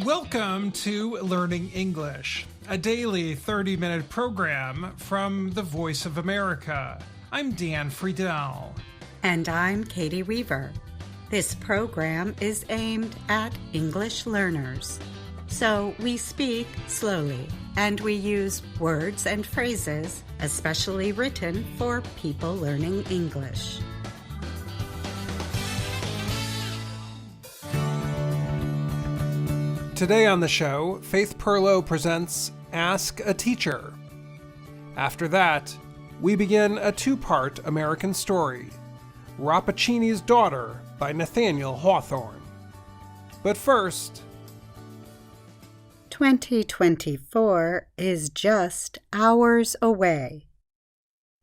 Welcome to Learning English, a daily 30-minute program from the Voice of America. I'm Dan Friedell. And I'm Caty Weaver. This program is aimed at English learners. So we speak slowly, and we use words and phrases especially written for people learning English. Today on the show, Faith Pirlo presents Ask a Teacher. After that, we begin a two-part American story, Rappaccini's Daughter by Nathaniel Hawthorne. But first, 2024 is just hours away.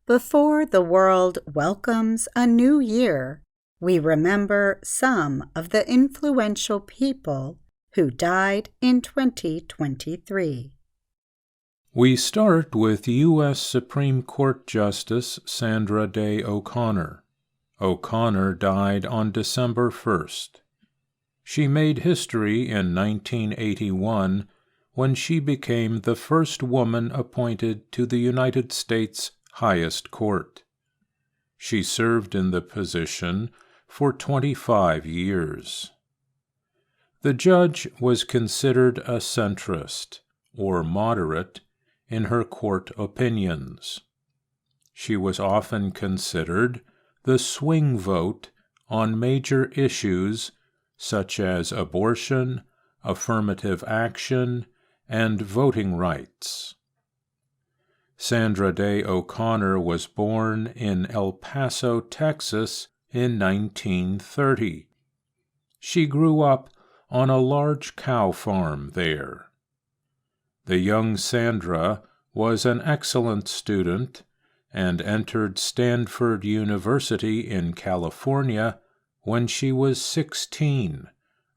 Before the world welcomes a new year, we remember some of the influential people who died in 2023. We start with U.S. Supreme Court Justice Sandra Day O'Connor. O'Connor died on December 1st. She made history in 1981 when she became the first woman appointed to the United States' highest court. She served in the position for 25 years. The judge was considered a centrist, or moderate, in her court opinions. She was often considered the swing vote on major issues such as abortion, affirmative action, and voting rights. Sandra Day O'Connor was born in El Paso, Texas, in 1930. She grew up on a large cow farm there. The young Sandra was an excellent student and entered Stanford University in California when she was 16,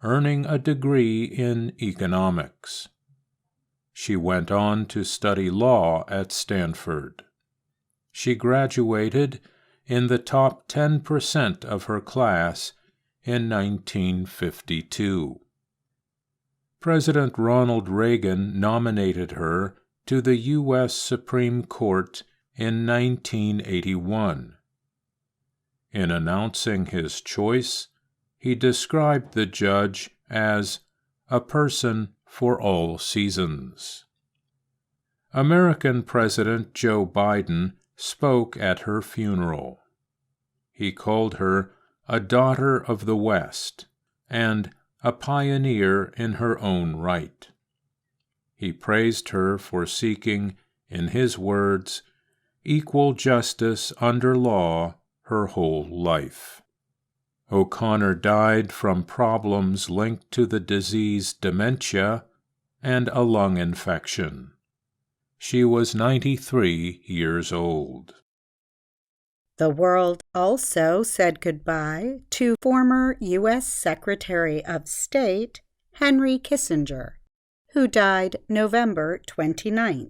earning a degree in economics. She went on to study law at Stanford. She graduated in the top 10% of her class in 1952. President Ronald Reagan nominated her to the U.S. Supreme Court in 1981. In announcing his choice, he described the judge as a person for all seasons. American President Joe Biden spoke at her funeral. He called her a daughter of the West and a pioneer in her own right. He praised her for seeking, in his words, equal justice under law her whole life. O'Connor died from problems linked to the disease dementia and a lung infection. She was 93 years old. The world also said goodbye to former U.S. Secretary of State Henry Kissinger, who died November 29th.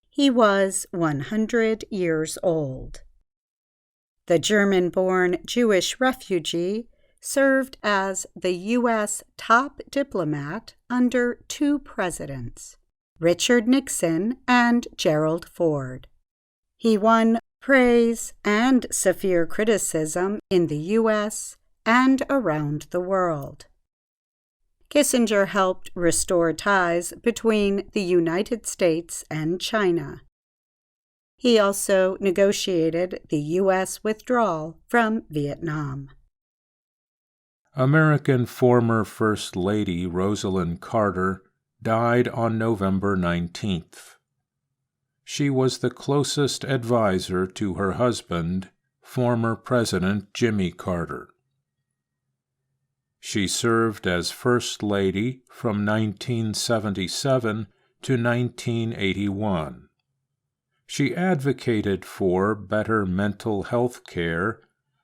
He was 100 years old. The German-born Jewish refugee served as the U.S. top diplomat under two presidents, Richard Nixon and Gerald Ford. He won praise and severe criticism in the U.S. and around the world. Kissinger helped restore ties between the United States and China. He also negotiated the U.S. withdrawal from Vietnam. American former First Lady Rosalind Carter died on November 19th. She was the closest advisor to her husband, former President Jimmy Carter. She served as First Lady from 1977 to 1981. She advocated for better mental health care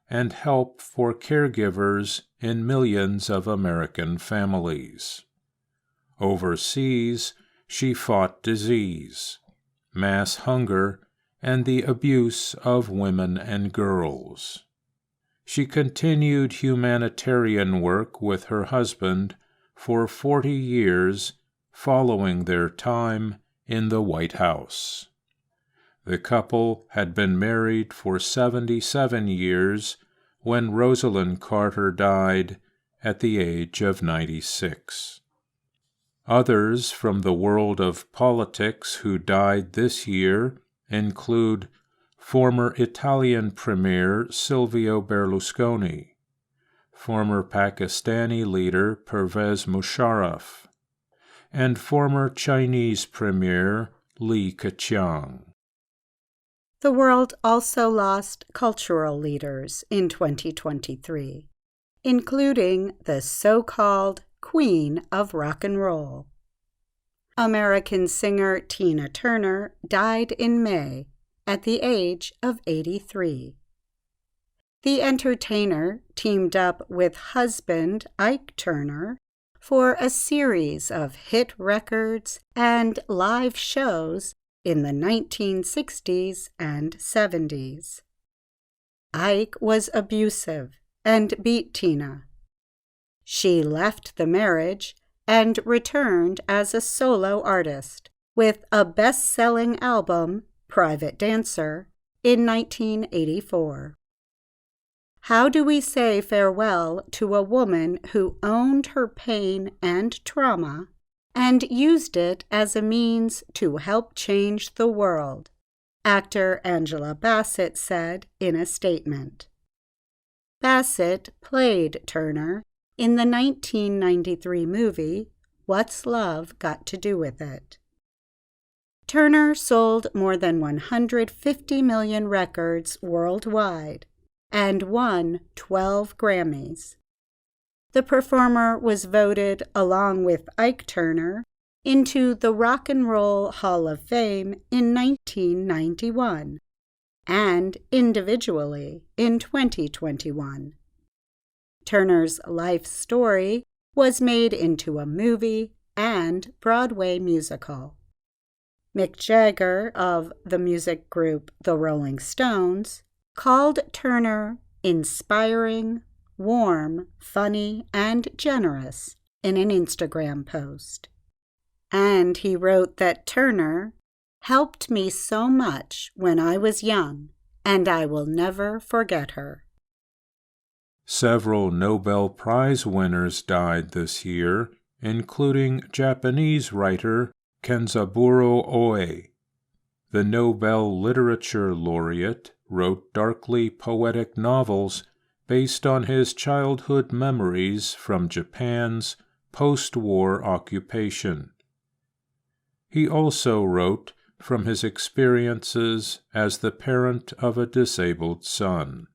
and help for caregivers in millions of American families. Overseas, she fought disease, mass hunger, and the abuse of women and girls. She continued humanitarian work with her husband for 40 years following their time in the White House. The couple had been married for 77 years when Rosalind Carter died at the age of 96. Others from the world of politics who died this year include former Italian Premier Silvio Berlusconi, former Pakistani leader Pervez Musharraf, and former Chinese Premier Li Keqiang. The world also lost cultural leaders in 2023, including the so-called Queen of Rock and Roll. American singer Tina Turner died in May at the age of 83. The entertainer teamed up with husband Ike Turner for a series of hit records and live shows in the 1960s and 70s. Ike was abusive and beat Tina. She left the marriage and returned as a solo artist with a best-selling album, Private Dancer, in 1984. How do we say farewell to a woman who owned her pain and trauma and used it as a means to help change the world? Actor Angela Bassett said in a statement. Bassett played Turner in the 1993 movie What's Love Got to Do with It? Turner sold more than 150 million records worldwide and won 12 Grammys. The performer was voted, along with Ike Turner, into the Rock and Roll Hall of Fame in 1991 and individually in 2021. Turner's life story was made into a movie and Broadway musical. Mick Jagger of the music group The Rolling Stones called Turner inspiring, warm, funny, and generous in an Instagram post. And he wrote that Turner helped me so much when I was young, and I will never forget her. Several Nobel Prize winners died this year, including Japanese writer Kenzaburo Oe. The Nobel Literature Laureate wrote darkly poetic novels based on his childhood memories from Japan's post-war occupation. He also wrote from his experiences as the parent of a disabled son.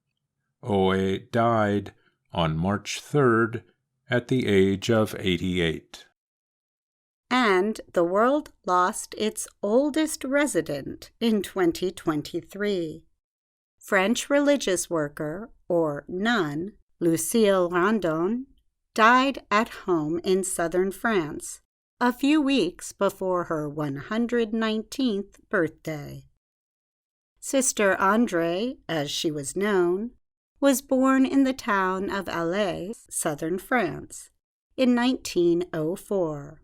Oe died on March 3rd at the age of 88. And the world lost its oldest resident in 2023. French religious worker, or nun, Lucille Randon, died at home in southern France a few weeks before her 119th birthday. Sister Andre, as she was known, was born in the town of Alais, southern France, in 1904.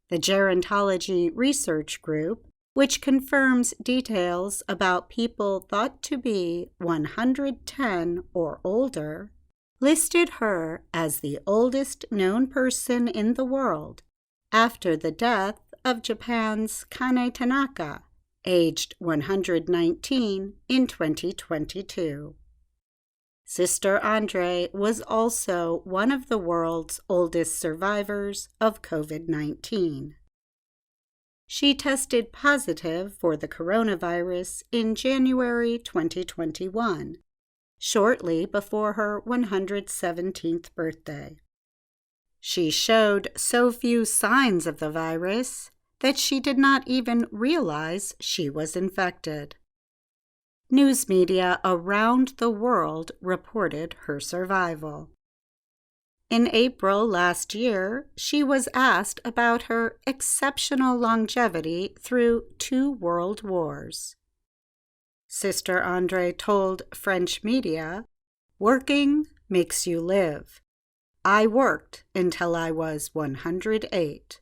The Gerontology Research Group, which confirms details about people thought to be 110 or older, listed her as the oldest known person in the world after the death of Japan's Kane Tanaka, aged 119 in 2022. Sister Andre was also one of the world's oldest survivors of COVID-19. She tested positive for the coronavirus in January 2021, shortly before her 117th birthday. She showed so few signs of the virus that she did not even realize she was infected. News media around the world reported her survival. In April last year, she was asked about her exceptional longevity through 2 world wars. Sister Andre told French media, "Working makes you live. I worked until I was 108.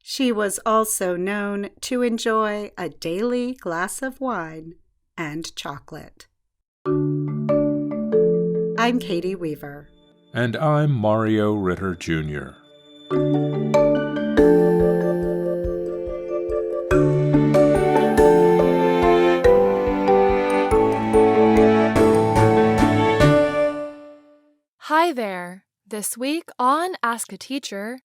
She was also known to enjoy a daily glass of wine and chocolate. I'm Caty Weaver. And I'm Mario Ritter, Jr. Hi there! This week on Ask a Teacher,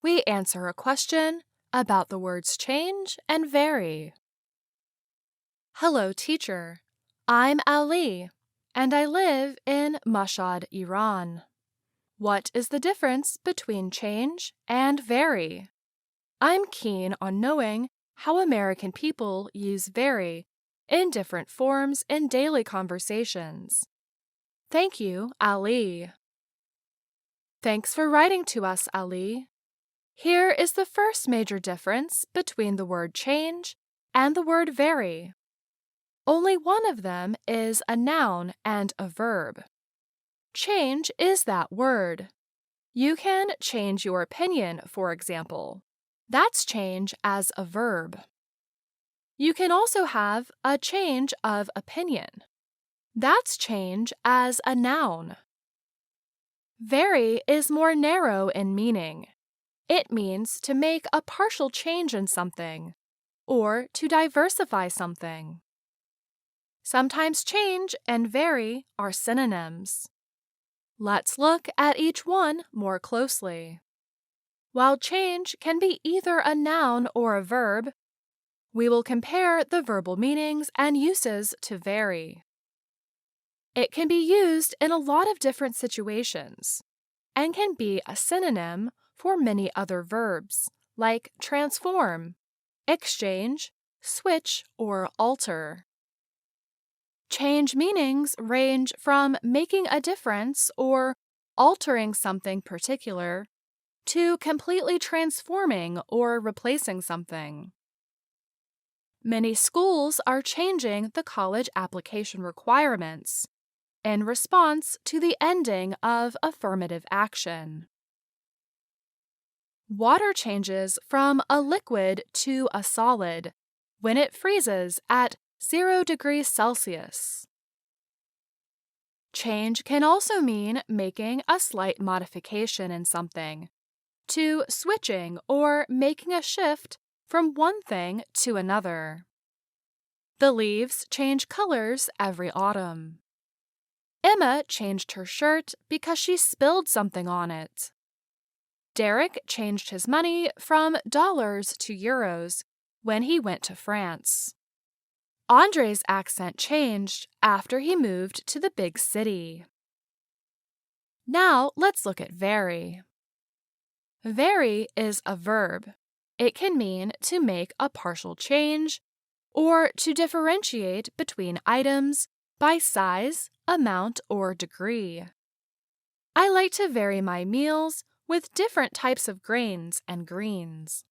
we answer a question about the words change and vary. Hello, teacher. I'm Ali, and I live in Mashhad, Iran. What is the difference between change and vary? I'm keen on knowing how American people use vary in different forms in daily conversations. Thank you, Ali. Thanks for writing to us, Ali. Here is the first major difference between the word change and the word vary. Only one of them is a noun and a verb. Change is that word. You can change your opinion, for example. That's change as a verb. You can also have a change of opinion. That's change as a noun. Vary is more narrow in meaning. It means to make a partial change in something, or to diversify something. Sometimes change and vary are synonyms. Let's look at each one more closely. While change can be either a noun or a verb, we will compare the verbal meanings and uses to vary. It can be used in a lot of different situations and can be a synonym for many other verbs, like transform, exchange, switch, or alter. Change meanings range from making a difference or altering something particular to completely transforming or replacing something. Many schools are changing the college application requirements in response to the ending of affirmative action. Water changes from a liquid to a solid when it freezes at 0 degrees Celsius. Change can also mean making a slight modification in something, to switching or making a shift from one thing to another. The leaves change colors every autumn. Emma changed her shirt because she spilled something on it. Derek changed his money from dollars to euros when he went to France. Andre's accent changed after he moved to the big city. Now let's look at vary. Vary is a verb. It can mean to make a partial change or to differentiate between items by size, amount, or degree. I like to vary my meals with different types of grains and greens.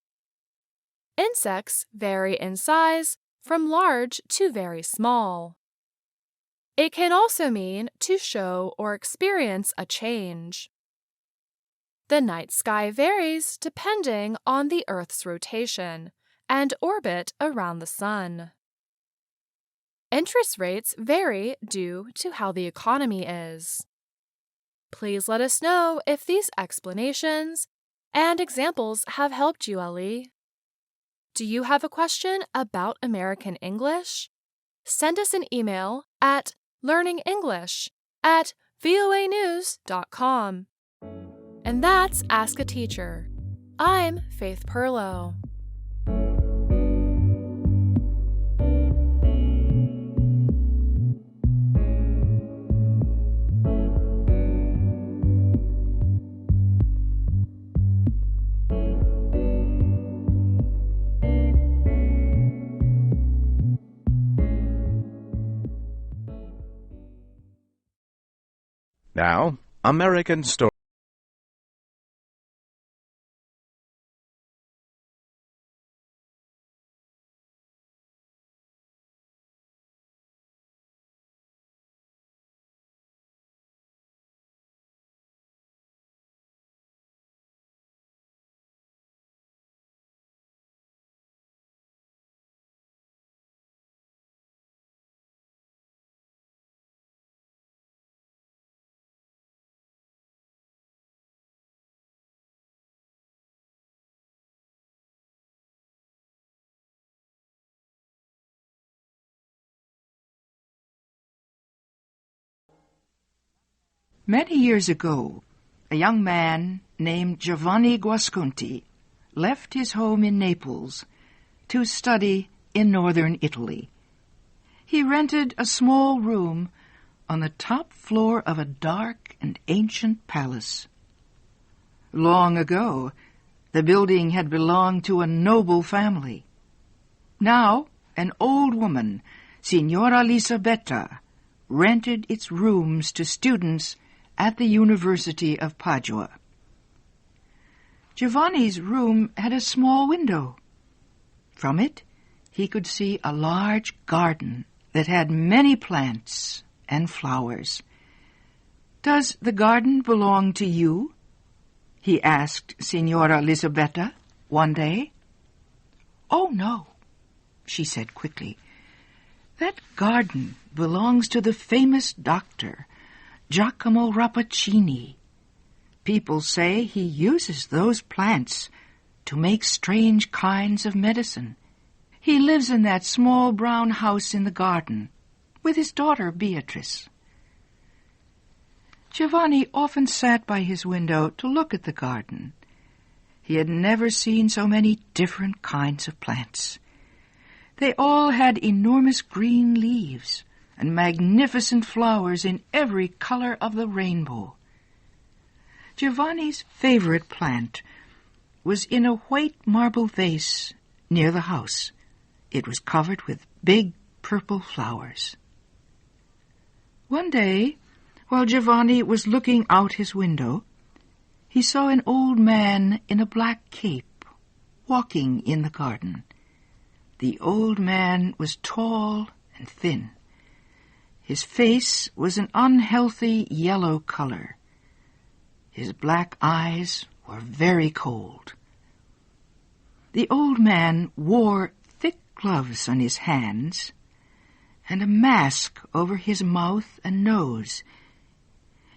Insects vary in size from large to very small. It can also mean to show or experience a change. The night sky varies depending on the Earth's rotation and orbit around the sun. Interest rates vary due to how the economy is. Please let us know if these explanations and examples have helped you, Ali. Do you have a question about American English? Send us an email at learningenglish@voanews.com. And that's Ask a Teacher. I'm Faith Pirlo. Now, American Story. Many years ago, a young man named Giovanni Guasconti left his home in Naples to study in northern Italy. He rented a small room on the top floor of a dark and ancient palace. Long ago, the building had belonged to a noble family. Now, an old woman, Signora Lisabetta, rented its rooms to students at the University of Padua. Giovanni's room had a small window. From it, he could see a large garden that had many plants and flowers. "Does the garden belong to you?" he asked Signora Lisabetta one day. "Oh, no," she said quickly. "That garden belongs to the famous doctor, Giacomo Rappaccini. People say he uses those plants to make strange kinds of medicine. He lives in that small brown house in the garden with his daughter Beatrice." Giovanni often sat by his window to look at the garden. He had never seen so many different kinds of plants. They all had enormous green leaves and magnificent flowers in every color of the rainbow. Giovanni's favorite plant was in a white marble vase near the house. It was covered with big purple flowers. One day, while Giovanni was looking out his window, he saw an old man in a black cape walking in the garden. The old man was tall and thin. His face was an unhealthy yellow color. His black eyes were very cold. The old man wore thick gloves on his hands and a mask over his mouth and nose.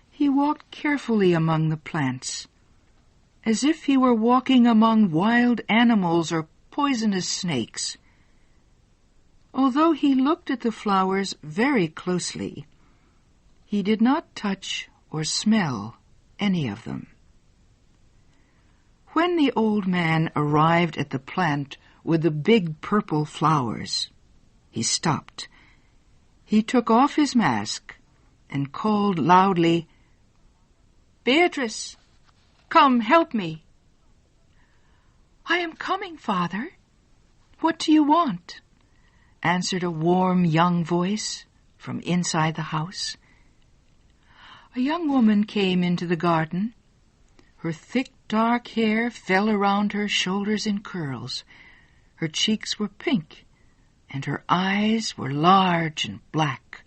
He walked carefully among the plants, as if he were walking among wild animals or poisonous snakes. Although he looked at the flowers very closely, he did not touch or smell any of them. When the old man arrived at the plant with the big purple flowers, he stopped. He took off his mask and called loudly, "Beatrice, come help me." "I am coming, Father. What do you want?" answered a warm young voice from inside the house. A young woman came into the garden. Her thick dark hair fell around her shoulders in curls. Her cheeks were pink, and her eyes were large and black.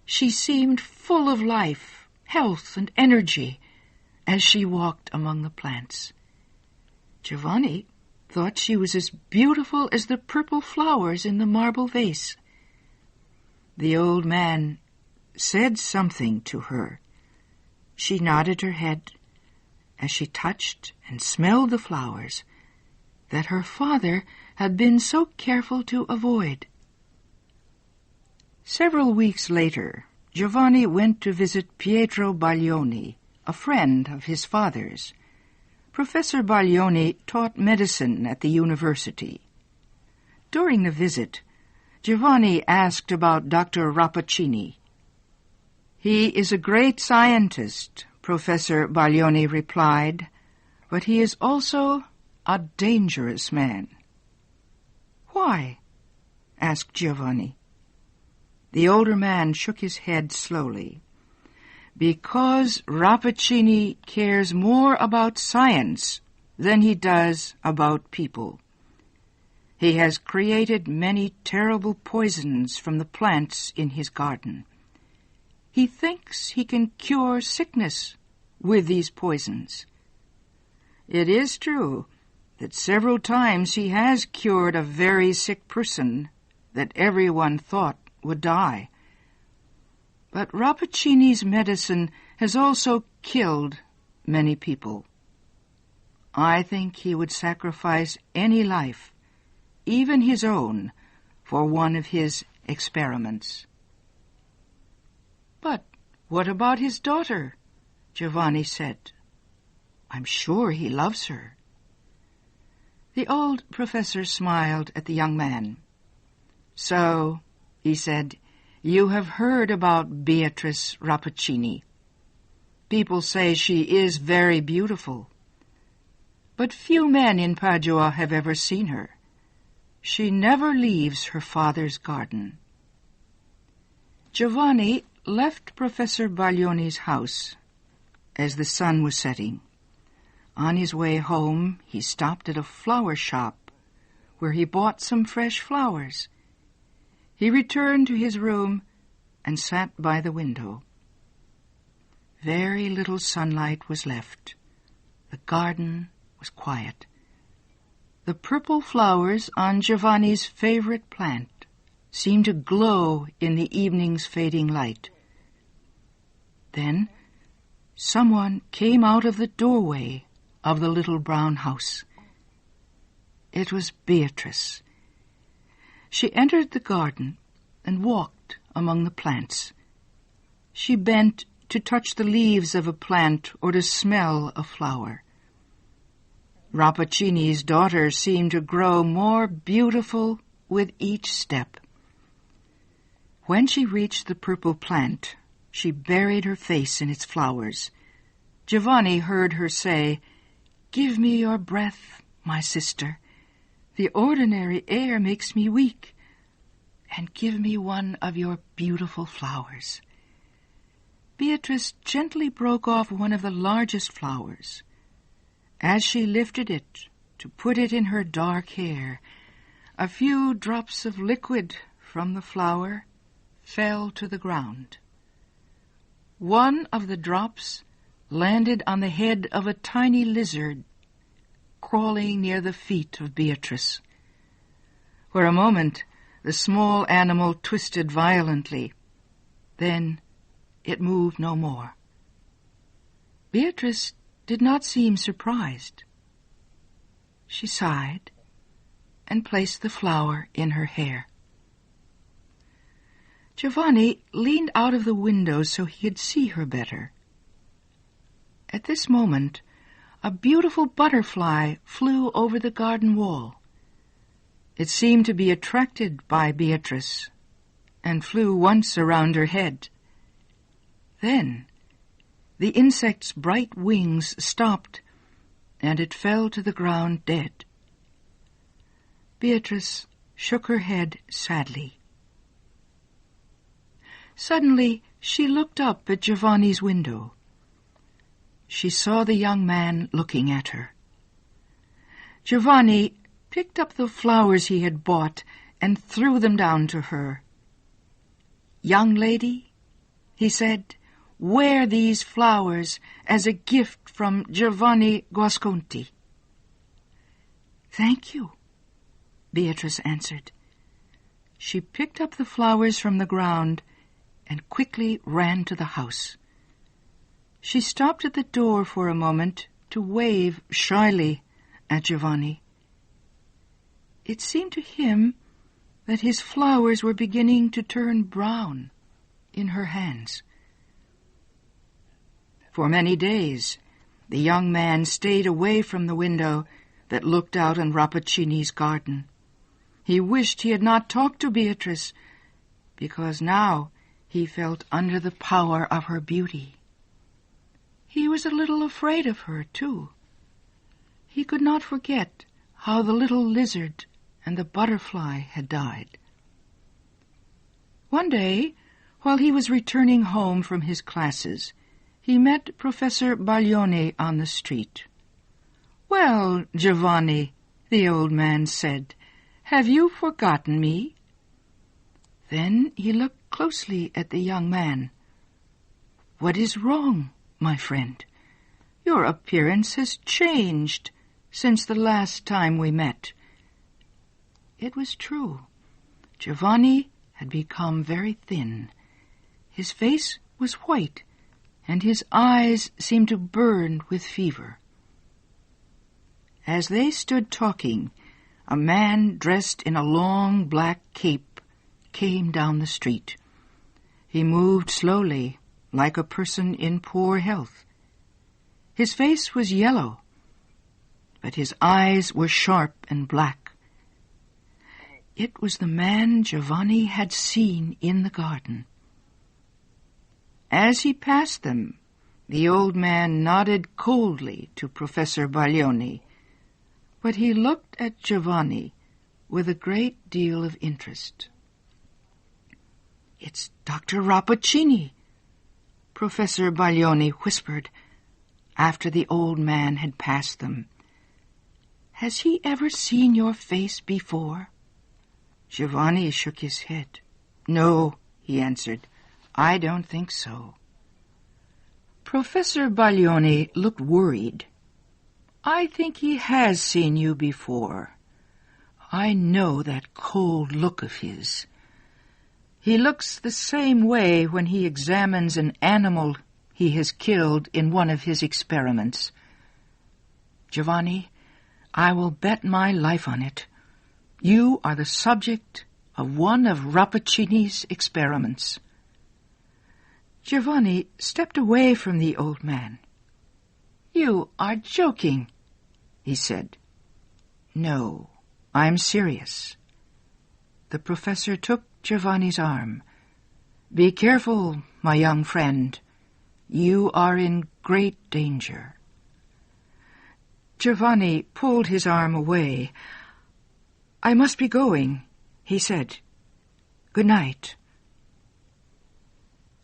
She seemed full of life, health, and energy as she walked among the plants. Giovanni thought she was as beautiful as the purple flowers in the marble vase. The old man said something to her. She nodded her head as she touched and smelled the flowers that her father had been so careful to avoid. Several weeks later, Giovanni went to visit Pietro Baglioni, a friend of his father's. Professor Baglioni taught medicine at the university. During the visit, Giovanni asked about Dr. Rappaccini. "He is a great scientist," Professor Baglioni replied, "but he is also a dangerous man." "Why?" asked Giovanni. The older man shook his head slowly. "Because Rappaccini cares more about science than he does about people. He has created many terrible poisons from the plants in his garden. He thinks he can cure sickness with these poisons. It is true that several times he has cured a very sick person that everyone thought would die. But Rappaccini's medicine has also killed many people. I think he would sacrifice any life, even his own, for one of his experiments." "But "What about his daughter?" Giovanni said. "I'm sure he loves her." The old professor smiled at the young man. "So," he said, "you have heard about Beatrice Rappaccini. People say she is very beautiful. But few men in Padua have ever seen her. She never leaves her father's garden." Giovanni left Professor Baglioni's house as the sun was setting. On his way home, he stopped at a flower shop where he bought some fresh flowers. He returned to his room and sat by the window. Very little sunlight was left. The garden was quiet. The purple flowers on Giovanni's favorite plant seemed to glow in the evening's fading light. Then someone came out of the doorway of the little brown house. It was Beatrice. She entered the garden and walked among the plants. She bent to touch the leaves of a plant or to smell a flower. Rappaccini's daughter seemed to grow more beautiful with each step. When she reached the purple plant, she buried her face in its flowers. Giovanni heard her say, "Give me your breath, my sister. The ordinary air makes me weak. And give me one of your beautiful flowers." Beatrice gently broke off one of the largest flowers. As she lifted it to put it in her dark hair, a few drops of liquid from the flower fell to the ground. One of the drops landed on the head of a tiny lizard crawling near the feet of Beatrice. For a moment, the small animal twisted violently. Then it moved no more. Beatrice did not seem surprised. She sighed and placed the flower in her hair. Giovanni leaned out of the window so he could see her better. At this moment, a beautiful butterfly flew over the garden wall. It seemed to be attracted by Beatrice and flew once around her head. Then the insect's bright wings stopped, and it fell to the ground dead. Beatrice shook her head sadly. Suddenly, she looked up at Giovanni's window. She saw the young man looking at her. Giovanni picked up the flowers he had bought and threw them down to her. "Young lady," he said, "wear these flowers as a gift from Giovanni Guasconti." "Thank you," Beatrice answered. She picked up the flowers from the ground and quickly ran to the house. She stopped at the door for a moment to wave shyly at Giovanni. It seemed to him that his flowers were beginning to turn brown in her hands. For many days, the young man stayed away from the window that looked out on Rappaccini's garden. He wished he had not talked to Beatrice, because now he felt under the power of her beauty. He was a little afraid of her, too. He could not forget how the little lizard and the butterfly had died. One day, while he was returning home from his classes, he met Professor Baglioni on the street. "Well, Giovanni," the old man said, "have you forgotten me?" Then he looked closely at the young man. "What is wrong, my friend? Your appearance has changed since the last time we met." It was true. Giovanni had become very thin. His face was white, and his eyes seemed to burn with fever. As they stood talking, a man dressed in a long black cape came down the street. He moved slowly, like a person in poor health. His face was yellow, but his eyes were sharp and black. It was the man Giovanni had seen in the garden. As he passed them, the old man nodded coldly to Professor Baglioni, but he looked at Giovanni with a great deal of interest. "It's Dr. Rappaccini," Professor Baglioni whispered after the old man had passed them. "Has he ever seen your face before?" Giovanni shook his head. "No," he answered. "I don't think so." Professor Baglioni looked worried. "I think he has seen you before. I know that cold look of his. He looks the same way when he examines an animal he has killed in one of his experiments. Giovanni, I will bet my life on it. You are the subject of one of Rappaccini's experiments." Giovanni stepped away from the old man. "You are joking," he said. "No, I'm serious." The professor took Giovanni's arm. "Be careful, my young friend. You are in great danger." Giovanni pulled his arm away. "I must be going," he said. "Good night."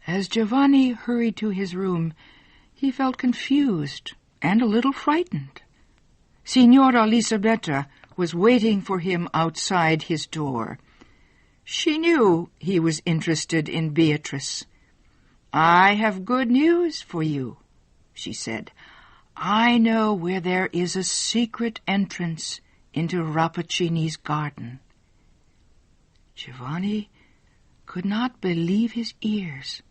As Giovanni hurried to his room, he felt confused and a little frightened. Signora Elisabetta was waiting for him outside his door. She knew he was interested in Beatrice. "I have good news for you," she said. "I know where there is a secret entrance into Rappaccini's garden." Giovanni could not believe his ears.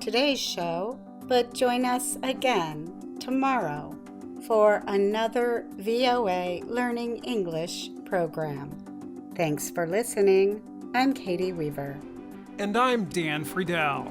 Today's show, but join us again tomorrow for another VOA Learning English program. Thanks for listening. I'm Caty Weaver. And I'm Dan Friedell.